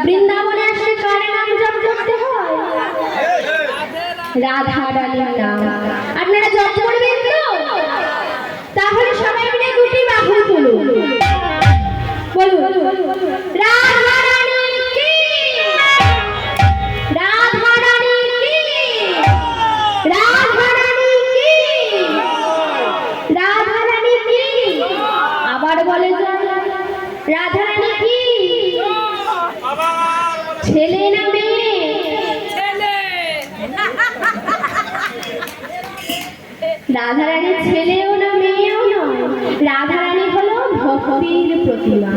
বৃন্দাবনে আসলে কার নাম জপ করতে হয়? রাধা রানীর নাম। আপনারা জপ করবেন তো? তাহলে সবাই মিলে দুটি বাহু তুলুন, বলুন রাধা রানী কি, রাধা রানী কি, রাধা রানী কি, রাধা রানী কি। আবার বলে রাধা রানী কি। ছেলে না মেয়ে? রাধারানী ছেলেও না মেয়েও নয়, রাধারানী হলো ভক্তির প্রতিমা।